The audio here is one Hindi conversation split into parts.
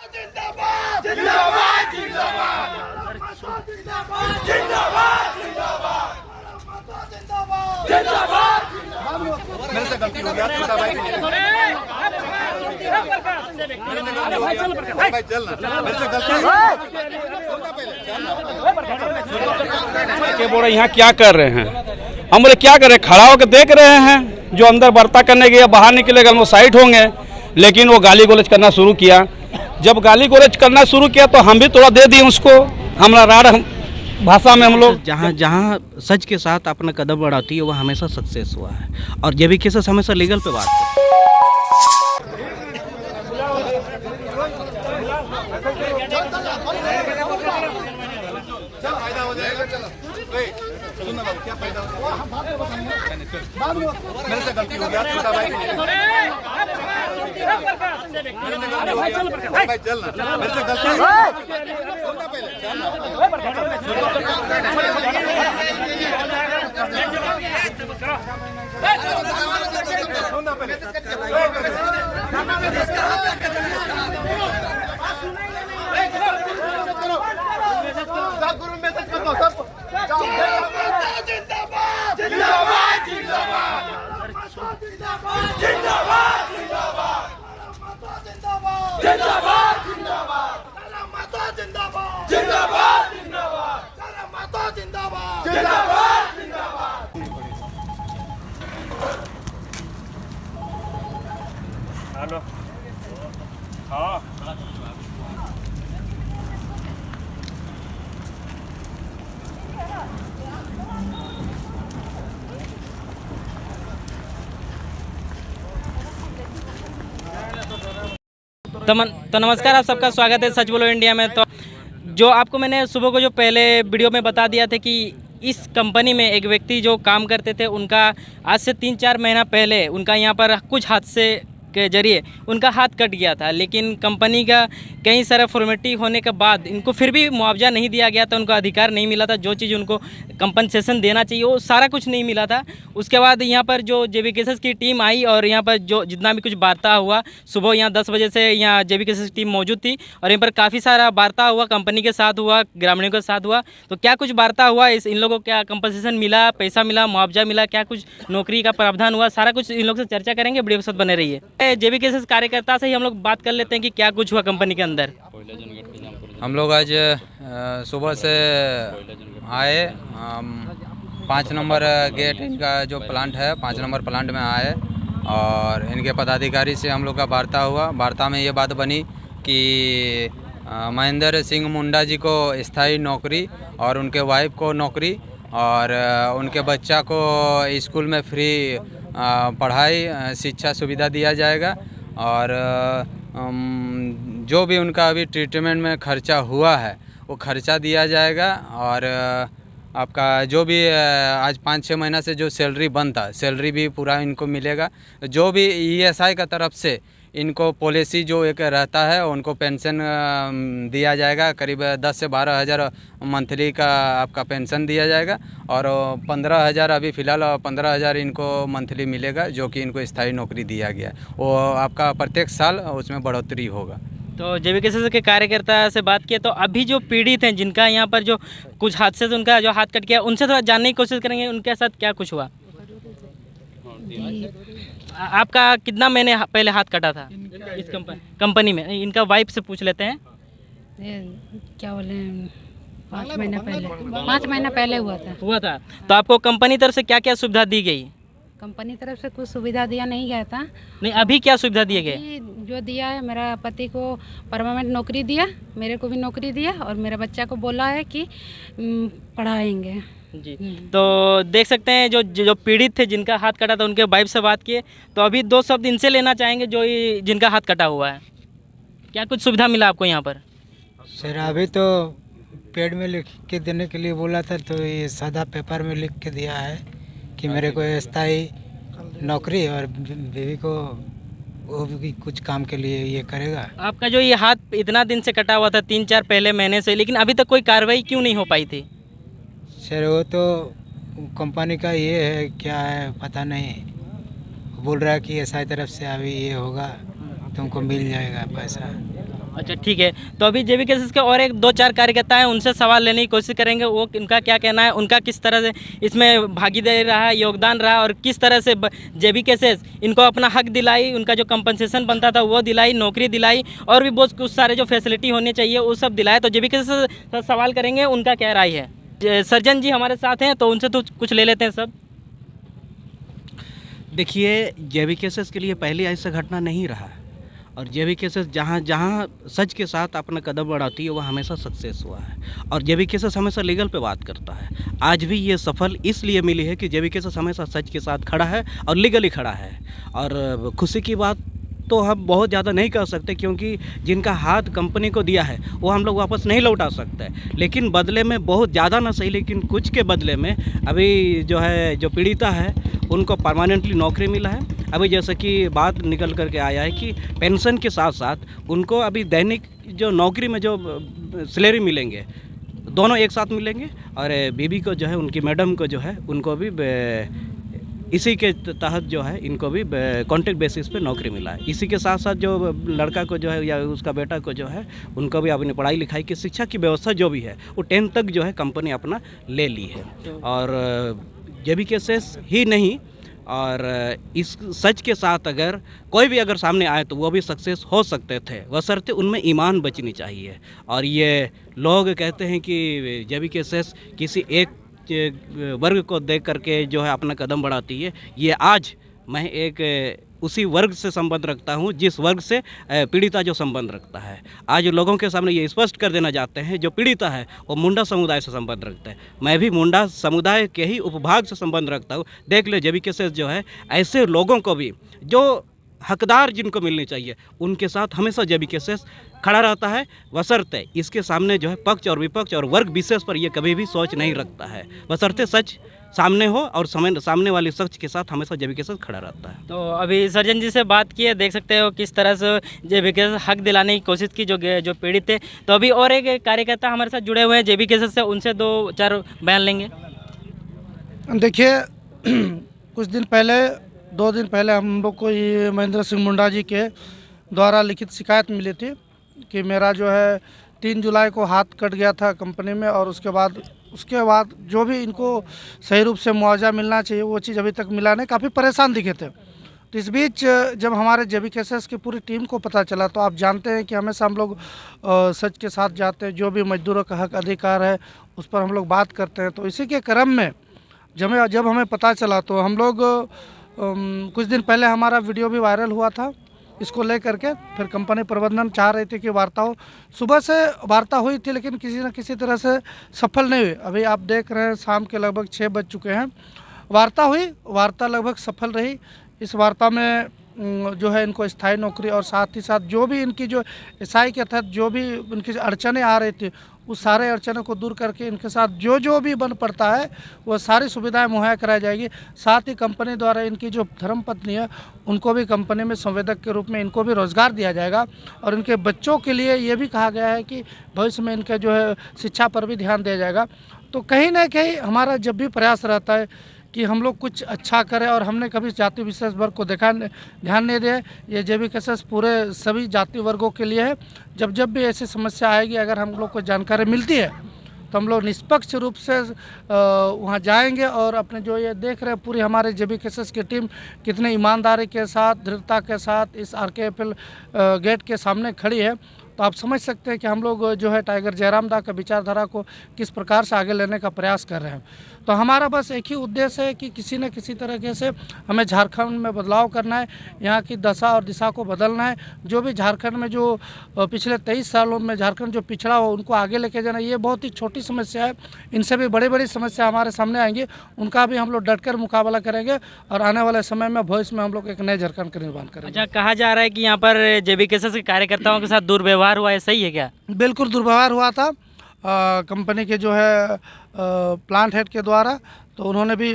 जिंदाबाद जिंदाबाद जिंदाबाद जिंदाबाद जिंदाबाद जिंदाबाद जिंदाबाद। मेरे से गलती हो गया, छोटा भाई भाई चल ना, मेरे से गलती के बोले यहाँ क्या कर रहे हैं। हम बोले क्या कर रहे हैं, खड़ा होकर देख रहे हैं। जो अंदर बर्ता करने गया बाहर निकलेगा वो साइड होंगे, लेकिन वो गाली गलौज करना शुरू किया। जब गाली गलौज करना शुरू किया तो हम भी थोड़ा दे दिए उसको, हमारा राड़ भाषा में हम लोग। जहाँ जहाँ सच के साथ अपना कदम बढ़ाती है वह हमेशा सक्सेस हुआ है, और ये भी केसेस हमेशा लीगल पे बात है। फायदा हो जाएगा। चलो सुनना बाबू, क्या फायदा हो जाएगा। मेरे से गलती हो गया, छोटा भाई भाई चल ना, मेरे से गलती सुनना पहले जिंदाबाद जिंदाबाद जिंदाबाद जिंदाबाद जिंदाबाद जिंदाबाद जिंदाबाद माता जिंदाबाद जिंदाबाद जिंदाबाद माता जिंदाबाद जिंदाबाद जिंदाबाद। हेलो हाँ तो नमस्कार, आप सबका स्वागत है सच बोलो इंडिया में। तो जो आपको मैंने सुबह को जो पहले वीडियो में बता दिया था कि इस कंपनी में एक व्यक्ति जो काम करते थे, उनका आज से 3-4 महीना पहले उनका यहाँ पर कुछ हादसे के जरिए उनका हाथ कट गया था। लेकिन कंपनी का कई सारा फॉर्मेलिटी होने के बाद इनको फिर भी मुआवजा नहीं दिया गया था, उनको अधिकार नहीं मिला था। जो चीज़ उनको कंपनसेशन देना चाहिए वो सारा कुछ नहीं मिला था। उसके बाद यहाँ पर जो जेबी केसेस की टीम आई और यहाँ पर जो जितना भी कुछ वार्ता हुआ, सुबह यहाँ 10 बजे से यहाँ जेबी केसेस की टीम मौजूद थी और यहाँ पर काफ़ी सारा वार्ता हुआ, कंपनी के साथ हुआ, ग्रामीणों के साथ हुआ। तो क्या कुछ वार्ता हुआ, इन लोगों को क्या कंपनसेशन मिला, पैसा मिला, मुआवजा मिला, क्या कुछ नौकरी का प्रावधान हुआ, सारा कुछ इन लोग से चर्चा करेंगे। वीडियो के साथ बने रहिए। जेबी केसेस कार्यकर्ता से ही हम लोग बात कर लेते हैं कि क्या कुछ हुआ कंपनी के अंदर। हम लोग आज सुबह से आए, 5 नंबर गेट इनका जो प्लांट है, 5 नंबर प्लांट में आए और इनके पदाधिकारी से हम लोग का वार्ता हुआ। वार्ता में ये बात बनी कि महेंद्र सिंह मुंडा जी को स्थायी नौकरी और उनके वाइफ को नौकरी और उनके बच्चा को स्कूल में फ्री पढ़ाई शिक्षा सुविधा दिया जाएगा और जो भी उनका अभी ट्रीटमेंट में खर्चा हुआ है वो खर्चा दिया जाएगा और आपका जो भी आज 5-6 महीना से जो सैलरी बनता सैलरी भी पूरा इनको मिलेगा। जो भी ईएसआई का तरफ से इनको पॉलिसी जो एक रहता है उनको पेंशन दिया जाएगा, करीब 10 से 12 हज़ार मंथली का आपका पेंशन दिया जाएगा और 15 हज़ार अभी फ़िलहाल 15 हज़ार इनको मंथली मिलेगा, जो कि इनको स्थायी नौकरी दिया गया। वो आपका प्रत्येक साल उसमें बढ़ोतरी होगा। तो जेबी केसेस के कार्यकर्ता से बात किए तो अभी जो पीड़ित हैं, जिनका यहाँ पर जो कुछ हादसे से उनका जो हाथ कट गया, उनसे थोड़ा जानने की कोशिश करेंगे उनके साथ क्या कुछ हुआ। आपका कितना महीने पहले हाथ कटा था इस कंपनी में? इनका वाइफ से पूछ लेते हैं। क्या बोले 5 महीना पहले 5 महीना पहले हुआ था। तो आपको कंपनी तरफ से क्या क्या सुविधा दी गई? कंपनी तरफ से कुछ सुविधा दिया नहीं गया था। नहीं, अभी क्या सुविधा दिए गए? जो दिया है, मेरा पति को परमानेंट नौकरी दिया, मेरे को भी नौकरी दिया और मेरे बच्चा को बोला है कि पढ़ाएंगे जी। तो देख सकते हैं जो पीड़ित थे, जिनका हाथ कटा था, उनके वाइफ से बात किए। तो अभी 2 शब्द इनसे लेना चाहेंगे जो जिनका हाथ कटा हुआ है। क्या कुछ सुविधा मिला आपको यहाँ पर? सर अभी तो पेड में लिख के देने के लिए बोला था, तो ये सादा पेपर में लिख के दिया है कि मेरे को स्थायी नौकरी और बीवी को वो भी कुछ काम के लिए ये करेगा। आपका जो ये हाथ इतना दिन से कटा हुआ था, 3-4 पहले महीने से, लेकिन अभी तक कोई कार्रवाई क्यों नहीं हो पाई थी? सर वो तो कंपनी का ये है, क्या है पता नहीं, बोल रहा है कि एसआई तरफ से अभी ये होगा, तुमको मिल जाएगा पैसा। अच्छा ठीक है, तो अभी जेबी केसेस के और एक 2-4 कार्यकर्ता हैं, उनसे सवाल लेने की कोशिश करेंगे, वो उनका क्या कहना है, उनका किस तरह से इसमें भागीदारी रहा, योगदान रहा और किस तरह से जेबी केसेस इनको अपना हक दिलाई, उनका जो कंपनसेशन बनता था वो दिलाई, नौकरी दिलाई और भी बहुत कुछ सारे जो फैसिलिटी होनी चाहिए वो सब दिलाए। तो जेबी केसेस से सवाल करेंगे, उनका क्या राय है। सर्जन जी हमारे साथ हैं, तो उनसे तो कुछ ले लेते हैं सब। देखिए, जेबी केसेस के लिए पहले ऐसा घटना नहीं रहा है और जेबी केसेस जहाँ जहाँ सच के साथ अपना कदम बढ़ाती है वह हमेशा सक्सेस हुआ है और जेबी केसेस हमेशा लीगल पे बात करता है। आज भी ये सफल इसलिए मिली है कि जेबी केसेस हमेशा सच के साथ खड़ा है और लीगली खड़ा है। और खुशी की बात तो हम बहुत ज़्यादा नहीं कर सकते क्योंकि जिनका हाथ कंपनी को दिया है वो हम लोग वापस नहीं लौटा सकते, लेकिन बदले में बहुत ज़्यादा ना सही लेकिन कुछ के बदले में अभी जो है जो पीड़िता है उनको परमानेंटली नौकरी मिला है। अभी जैसे कि बात निकल करके आया है कि पेंशन के साथ साथ उनको अभी दैनिक जो नौकरी में जो सैलरी मिलेंगे दोनों एक साथ मिलेंगे और बीबी को जो है उनकी मैडम को जो है उनको भी इसी के तहत जो है इनको भी कॉन्ट्रैक्ट बेसिस पे नौकरी मिला है। इसी के साथ साथ जो लड़का को जो है या उसका बेटा को जो है उनको भी अपनी पढ़ाई लिखाई की शिक्षा की व्यवस्था जो भी है वो 10 तक जो है कंपनी अपना ले ली है। और जेबी केसेस ही नहीं और इस सच के साथ अगर कोई भी अगर सामने आए तो वो भी सक्सेस हो सकते थे, बशर्ते उनमें ईमान बचनी चाहिए। और ये लोग कहते हैं कि जेबी केसेस किसी एक वर्ग को देख करके जो है अपना कदम बढ़ाती है, ये आज मैं एक उसी वर्ग से संबंध रखता हूं जिस वर्ग से पीड़िता जो संबंध रखता है। आज लोगों के सामने ये स्पष्ट कर देना चाहते हैं जो पीड़िता है वो मुंडा समुदाय से संबंध रखता है। मैं भी मुंडा समुदाय के ही उपभाग से संबंध रखता हूं। देख ले जेबी केसेस जो है ऐसे लोगों को भी जो हकदार जिनको मिलनी चाहिए उनके साथ हमेशा जेबी केसेस खड़ा रहता है, बशर्ते इसके सामने जो है पक्ष और विपक्ष और वर्ग विशेष पर ये कभी भी सोच नहीं रखता है, बशर्ते सच सामने हो और सामने वाले शख्स के साथ हमेशा जेबी केसेस खड़ा रहता है। तो अभी सर्जन जी से बात की है, देख सकते हो किस तरह से जेबी केसेस हक दिलाने की कोशिश की जो पीड़ित थे। तो अभी और एक कार्यकर्ता हमारे साथ जुड़े हुए हैं जेबी केसेस से, उनसे 2-4 बयान लेंगे। देखिए, कुछ दिन पहले 2 दिन पहले हम लोग को ये महेंद्र सिंह मुंडा जी के द्वारा लिखित शिकायत मिली थी कि मेरा जो है 3 जुलाई को हाथ कट गया था कंपनी में और उसके बाद जो भी इनको सही रूप से मुआवजा मिलना चाहिए वो चीज़ अभी तक मिला नहीं, काफ़ी परेशान दिखे थे। तो इस बीच जब हमारे जेबी केसेस की पूरी टीम को पता चला तो आप जानते हैं कि हमेशा हम लोग सच के साथ जाते हैं, जो भी मजदूरों का हक अधिकार है उस पर हम लोग बात करते हैं। तो इसी के क्रम में जब हमें पता चला तो हम लोग कुछ दिन पहले हमारा वीडियो भी वायरल हुआ था इसको लेकर के। फिर कंपनी प्रबंधन चाह रही थी कि वार्ता हो, सुबह से वार्ता हुई थी लेकिन किसी न किसी तरह से सफल नहीं हुई। अभी आप देख रहे हैं शाम के लगभग 6 बज चुके हैं, वार्ता हुई, वार्ता लगभग सफल रही। इस वार्ता में जो है इनको स्थायी नौकरी और साथ ही साथ जो भी इनकी जो एसआई के तहत जो भी इनकी अड़चनें आ रही थी उस सारे अड़चनों को दूर करके इनके साथ जो भी बन पड़ता है वो सारी सुविधाएं मुहैया कराई जाएगी। साथ ही कंपनी द्वारा इनकी जो धर्मपत्नी है उनको भी कंपनी में संवेदक के रूप में इनको भी रोज़गार दिया जाएगा और इनके बच्चों के लिए ये भी कहा गया है कि भविष्य में इनके जो है शिक्षा पर भी ध्यान दिया जाएगा। तो कहीं ना कहीं हमारा जब भी प्रयास रहता है कि हम लोग कुछ अच्छा करें और हमने कभी जाति विशेष वर्ग को ध्यान नहीं दिया। ये जेबी केसेस पूरे सभी जाति वर्गों के लिए है। जब भी ऐसी समस्या आएगी अगर हम लोग को जानकारी मिलती है तो हम लोग निष्पक्ष रूप से वहाँ जाएंगे और अपने जो ये देख रहे हैं पूरी हमारे जेबी केसेस की टीम कितने ईमानदारी के साथ दृढ़ता के साथ इस RKFL गेट के सामने खड़ी है। तो आप समझ सकते हैं कि हम लोग जो है टाइगर जयराम दा का विचारधारा को किस प्रकार से आगे लेने का प्रयास कर रहे हैं। तो हमारा बस एक ही उद्देश्य है कि किसी न किसी तरीके से हमें झारखंड में बदलाव करना है, यहाँ की दशा और दिशा को बदलना है। जो भी झारखंड में जो पिछले 23 सालों में झारखंड जो पिछड़ा हो उनको आगे लेके जाना, ये बहुत ही छोटी समस्या है। इनसे भी बड़ी समस्या हमारे सामने आएंगी, उनका भी हम लोग डटकर मुकाबला करेंगे और आने वाले समय में भविष्य में हम लोग एक नए झारखंड का निर्माण करेंगे। अच्छा, कहा जा रहा है कि यहाँ पर जेबी केसेस के कार्यकर्ताओं के साथ दुर्व्यवहार हुआ है, सही है क्या? बिल्कुल दुर्व्यवहार हुआ था कंपनी के जो है प्लांट हेड के द्वारा। तो उन्होंने भी,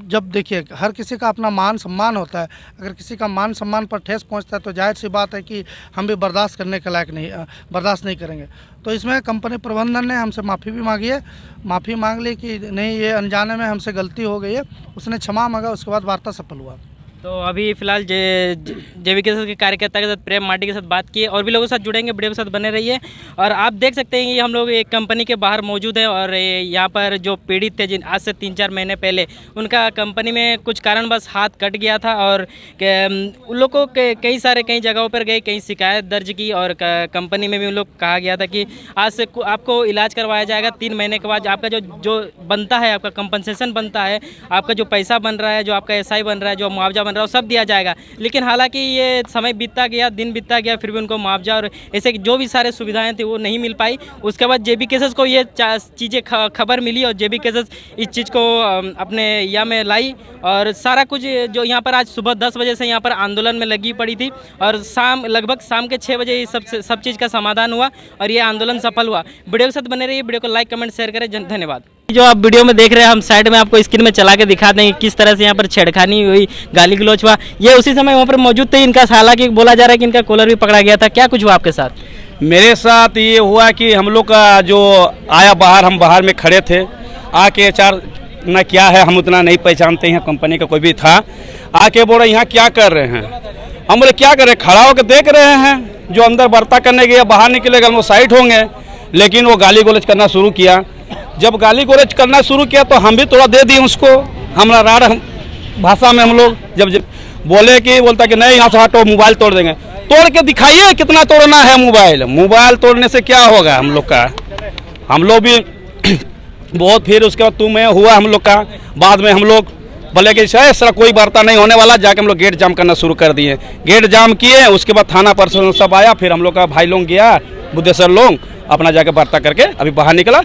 जब देखिए हर किसी का अपना मान सम्मान होता है, अगर किसी का मान सम्मान पर ठेस पहुंचता है तो जाहिर सी बात है कि हम भी बर्दाश्त करने के लायक नहीं, बर्दाश्त नहीं करेंगे। तो इसमें कंपनी प्रबंधन ने हमसे माफ़ी भी मांगी है, माफ़ी मांग ली कि नहीं ये अनजाने में हमसे गलती हो गई है, उसने क्षमा मांगा, उसके बाद वार्ता सफल हुआ। तो अभी फिलहाल जेवीके के कार्यकर्ता के साथ प्रेम माटी के साथ बात की और भी लोगों के साथ जुड़ेंगे, वीडियो के साथ बने रहिए। और आप देख सकते हैं कि हम लोग एक कंपनी के बाहर मौजूद हैं और यहाँ पर जो पीड़ित थे जिन आज से 3-4 महीने पहले उनका कंपनी में कुछ कारणवश हाथ कट गया था और उन लोग को कई जगहों पर गए, कई शिकायत दर्ज की और कंपनी में भी उन लोग कहा गया था कि आज से आपको इलाज करवाया जाएगा, 3 महीने के बाद आपका जो बनता है, आपका कंपनसेशन बनता है, आपका जो पैसा बन रहा है, जो आपका एसआई बन रहा है, जो मुआवजा बन रहा है, वो सब दिया जाएगा। लेकिन हालांकि ये समय बीतता गया, दिन बीतता गया, फिर भी उनको मुआवजा और ऐसे जो भी सारे सुविधाएं थी वो नहीं मिल पाई। उसके बाद जेबी केसेस को ये चीज़ें खबर मिली और जेबी केसेस इस चीज़ को अपने या में लाई और सारा कुछ जो यहाँ पर आज सुबह 10 बजे से यहाँ पर आंदोलन में लगी पड़ी थी और लगभग शाम के 6 बजे सब चीज़ का समाधान हुआ और ये आंदोलन सफल हुआ। वीडियो के साथ बने रहिए, वीडियो को लाइक कमेंट शेयर करें। धन्यवाद। जो आप वीडियो में देख रहे हैं, हम साइड में आपको स्क्रीन में चला के दिखा देंगे किस तरह से यहाँ पर छेड़खानी हुई, गाली गलौच हुआ। ये उसी समय वहाँ पर मौजूद थे। इनका हालांकि बोला जा रहा है कि इनका कॉलर भी पकड़ा गया था। क्या कुछ हुआ आपके साथ? मेरे साथ ये हुआ कि हम लोग का जो आया बाहर, हम बाहर में खड़े थे, आके HR ना क्या है हम उतना नहीं पहचानते हैं, कंपनी का कोई भी था, आके बोले यहाँ क्या कर रहे हैं। हम बोले क्या कर रहे हैं, खड़ा होकर देख रहे हैं, जो अंदर बर्ता करने गया बाहर निकलेगा वो साइड होंगे। लेकिन वो गाली गलौज करना शुरू किया। जब गाली गलौज करना शुरू किया तो हम भी थोड़ा दे दिए उसको, हमारा राड़ भाषा में हम लोग जब बोले कि बोलता कि नहीं यहाँ से हटो, मोबाइल तोड़ देंगे। तोड़ के दिखाइए कितना तोड़ना है मोबाइल तोड़ने से क्या होगा हम लोग का। हम लोग भी बहुत, फिर उसके बाद तू मैं हुआ हम लोग का। बाद में हम लोग बोले कि सर कोई वार्ता नहीं होने वाला, जाके हम लोग गेट जाम करना शुरू कर दिए। गेट जाम किए, उसके बाद थाना प्रशासन सब आया, फिर हम लोग का भाई लोग गया, बुद्धेश्वर लोग अपना जाके वार्ता करके अभी बाहर निकला।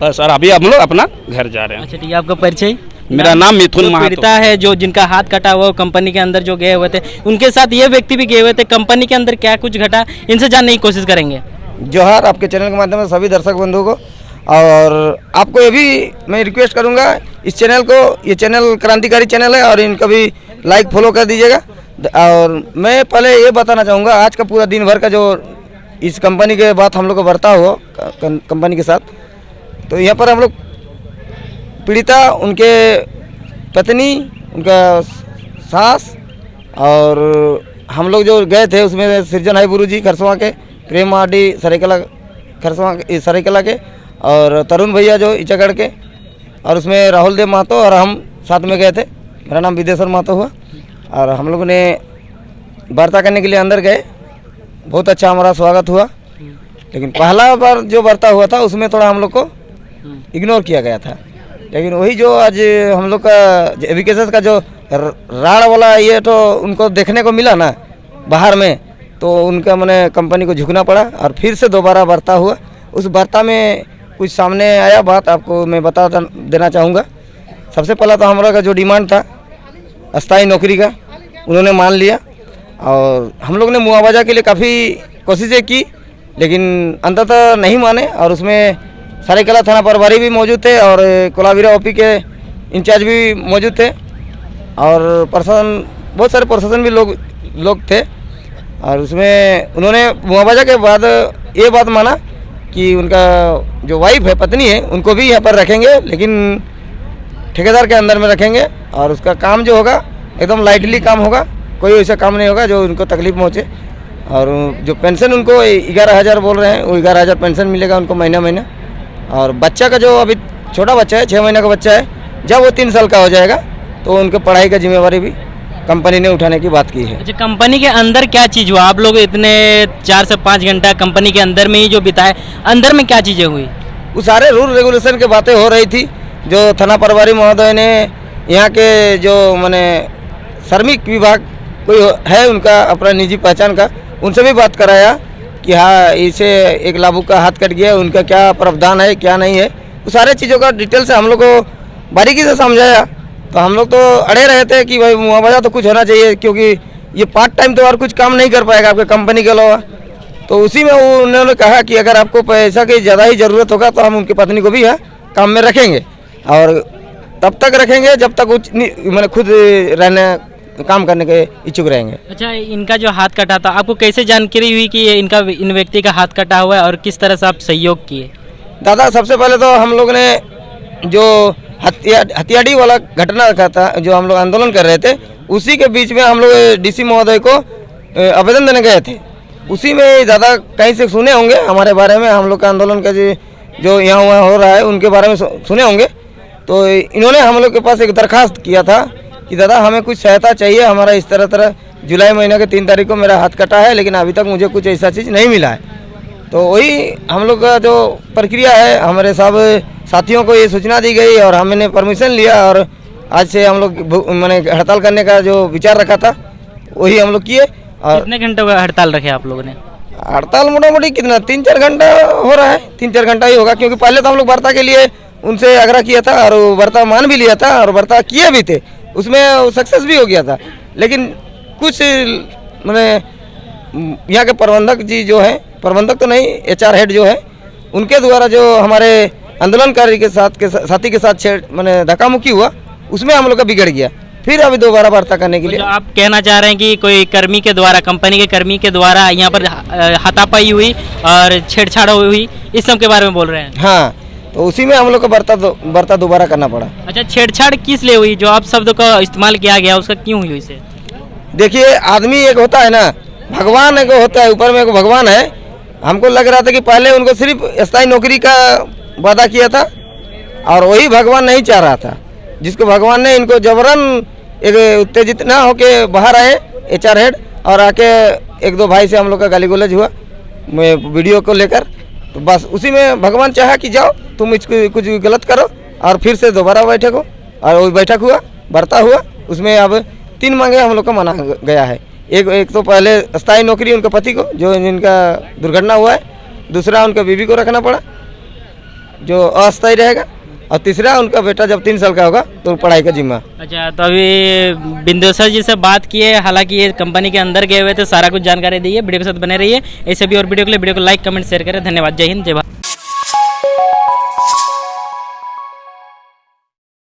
सर अभी हम लोग अपना घर जा रहे हैं। अच्छा ठीक है, आपका परिचय? मेरा नाम मिथुन महातो। पीड़िता है जो जिनका हाथ कटा हुआ कंपनी के अंदर जो गए हुए थे, उनके साथ ये व्यक्ति भी गए हुए थे। कंपनी के अंदर क्या कुछ घटा, इनसे जानने की कोशिश करेंगे। जोहार आपके चैनल के माध्यम से सभी दर्शक बंधुओं को, और आपको ये भी मैं रिक्वेस्ट करूंगा इस चैनल को, ये चैनल क्रांतिकारी चैनल है और इनका भी लाइक फॉलो कर दीजिएगा। और मैं पहले ये बताना चाहूँगा, आज का पूरा दिन भर का जो इस कंपनी के बाद हम लोग को बर्ताव हुआ कंपनी के साथ, तो यहाँ पर हम लोग पीड़िता, उनके पत्नी, उनका सास और हम लोग जो गए थे उसमें सृजन हाई गुरु जी खरसवा के, प्रेम माटी सरायकला खरसवा सरायकला के, और तरुण भैया जो इचागढ़ के, और उसमें राहुल देव महतो और हम साथ में गए थे। मेरा नाम विदेश्वर महतो हुआ और हम लोगों ने वार्ता करने के लिए अंदर गए। बहुत अच्छा हमारा स्वागत हुआ। लेकिन पहला बार जो वार्ता हुआ था उसमें थोड़ा हम लोग को इग्नोर किया गया था। लेकिन वही जो आज हम लोग का एविकेशन का जो राड़ वाला ये तो उनको देखने को मिला ना बाहर में, तो उनका मैंने कंपनी को झुकना पड़ा और फिर से दोबारा वार्ता हुआ। उस वार्ता में कुछ सामने आया बात, आपको मैं बता देना चाहूँगा। सबसे पहला तो हमारा का जो डिमांड था अस्थाई नौकरी का, उन्होंने मान लिया और हम लोग ने मुआवजा के लिए काफ़ी कोशिशें की, लेकिन अंततः नहीं माने। और उसमें सरायकला थाना प्रभारी भी मौजूद थे और कोलावीरा ओपी के इंचार्ज भी मौजूद थे और प्रशासन, बहुत सारे प्रशासन भी लोग थे। और उसमें उन्होंने मुआवजा के बाद ये बात माना कि उनका जो वाइफ है, पत्नी है, उनको भी यहाँ पर रखेंगे, लेकिन ठेकेदार के अंदर में रखेंगे और उसका काम जो होगा एकदम लाइटली काम होगा, कोई ऐसा काम नहीं होगा जो उनको तकलीफ पहुँचे। और जो पेंशन उनको 11,000 बोल रहे हैं, वो 11,000 पेंशन मिलेगा उनको महीना। और बच्चा का जो अभी छोटा बच्चा है, 6 महीने का बच्चा है, जब वो 3 साल का हो जाएगा तो उनके पढ़ाई का जिम्मेवारी भी कंपनी ने उठाने की बात की है। अच्छा, कंपनी के अंदर क्या चीज़ हुआ? आप लोग इतने 4 से 5 घंटा कंपनी के अंदर में ही जो बिताए, अंदर में क्या चीज़ें हुई? वो सारे रूल रेगुलेशन की बातें हो रही थी। जो थाना प्रभारी महोदय ने यहाँ के जो माने श्रमिक विभाग कोई है उनका अपना निजी पहचान का, उनसे भी बात कराया कि हाँ इसे एक लाभुक का हाथ कट गया, उनका क्या प्रावधान है क्या नहीं है, वो सारे चीज़ों का डिटेल से हम लोग को बारीकी से समझाया। तो हम लोग तो अड़े रहे थे कि भाई मुआवजा तो कुछ होना चाहिए, क्योंकि ये पार्ट टाइम तो और कुछ काम नहीं कर पाएगा आपके कंपनी के अलावा। तो उसी में वो उन्होंने कहा कि अगर आपको पैसा की ज़्यादा ही ज़रूरत होगा तो हम उनकी पत्नी को भी है काम में रखेंगे, और तब तक रखेंगे जब तक मैंने खुद रहने काम करने के इच्छुक रहेंगे। अच्छा, इनका जो हाथ कटा था, आपको कैसे जानकारी हुई कि इन व्यक्ति का हाथ कटा हुआ है और किस तरह से आप सहयोग किए? दादा, सबसे पहले तो हम लोग ने जो हथियाड़ी वाला घटना रखा था, जो हम लोग आंदोलन कर रहे थे, उसी के बीच में हम लोग डीसी महोदय को आवेदन देने गए थे। उसी में दादा कहीं से सुने होंगे हमारे बारे में, हम लोग का आंदोलन का जो यहाँ वहाँ हो रहा है उनके बारे में सुने होंगे। तो इन्होंने हम लोग के पास एक दरखास्त किया था कि दादा हमें कुछ सहायता चाहिए, हमारा इस तरह जुलाई महीने के 3 तारीख को मेरा हाथ कटा है, लेकिन अभी तक मुझे कुछ ऐसा चीज़ नहीं मिला है। तो वही हम लोग का जो प्रक्रिया है, हमारे सब साथियों को ये सूचना दी गई और हमने परमिशन लिया और आज से हम लोग मैंने हड़ताल करने का जो विचार रखा था वही हम लोग किए। और कितने घंटों का हड़ताल रखे आप लोगों ने? हड़ताल मोटा मोटी कितना 3-4 घंटा हो रहा है, 3-4 घंटा ही होगा, क्योंकि पहले तो हम लोग वार्ता के लिए उनसे आग्रह किया था और वार्ता मान भी लिया था और वार्ता किए भी थे, उसमें सक्सेस भी हो गया था। लेकिन कुछ मैंने यहाँ के प्रबंधक जी जो हैं, प्रबंधक तो नहीं, HR हेड जो है, उनके द्वारा जो हमारे आंदोलनकारी के साथी के साथ मैंने धक्का मुक्की हुआ, उसमें हम लोग का बिगड़ गया। फिर अभी दोबारा वार्ता करने के लिए आप कहना चाह रहे हैं कि कोई कर्मी के द्वारा, कंपनी के कर्मी के द्वारा यहाँ पर हाथापाई हुई और छेड़छाड़ हुई, इस सब के बारे में बोल रहे हैं? हाँ, तो उसी में हम लोग को वार्ता दोबारा करना पड़ा। अच्छा, छेड़छाड़ किस लिए हुई? जो आप शब्द का इस्तेमाल किया गया उसका क्यों हुई इसे? देखिए, आदमी एक होता है ना, भगवान एक होता है, ऊपर में एक भगवान है। हमको लग रहा था कि पहले उनको सिर्फ स्थायी नौकरी का वादा किया था और वही भगवान नहीं चाह रहा था, जिसको भगवान ने इनको जबरन एक उत्तेजित ना होके बाहर आए HR हेड, और आके 1-2 भाई से हम लोग का गाली गलौज हुआ वीडियो को लेकर। तो बस उसी में भगवान चाहा कि जाओ तुम इसको कुछ गलत करो, और फिर से दोबारा बैठक हो, और वही बैठक हुआ, वार्ता हुआ। उसमें अब 3 मांगे हम लोग का माना गया है। एक तो पहले स्थायी नौकरी उनके पति को, जो जिनका दुर्घटना हुआ है, दूसरा उनका बीवी को रखना पड़ा जो अस्थायी रहेगा, और तीसरा उनका बेटा जब 3 साल का होगा तो पढ़ाई का जिम्मा। अच्छा, तो अभी बिंदेश्वर जी से बात किए, हालांकि ये कंपनी के अंदर गए हुए थे, सारा कुछ जानकारी दी है। वीडियो के साथ बने रहिए, ऐसे भी और वीडियो के लिए वीडियो को लाइक कमेंट शेयर करें। धन्यवाद, जय हिंद, जय भारत।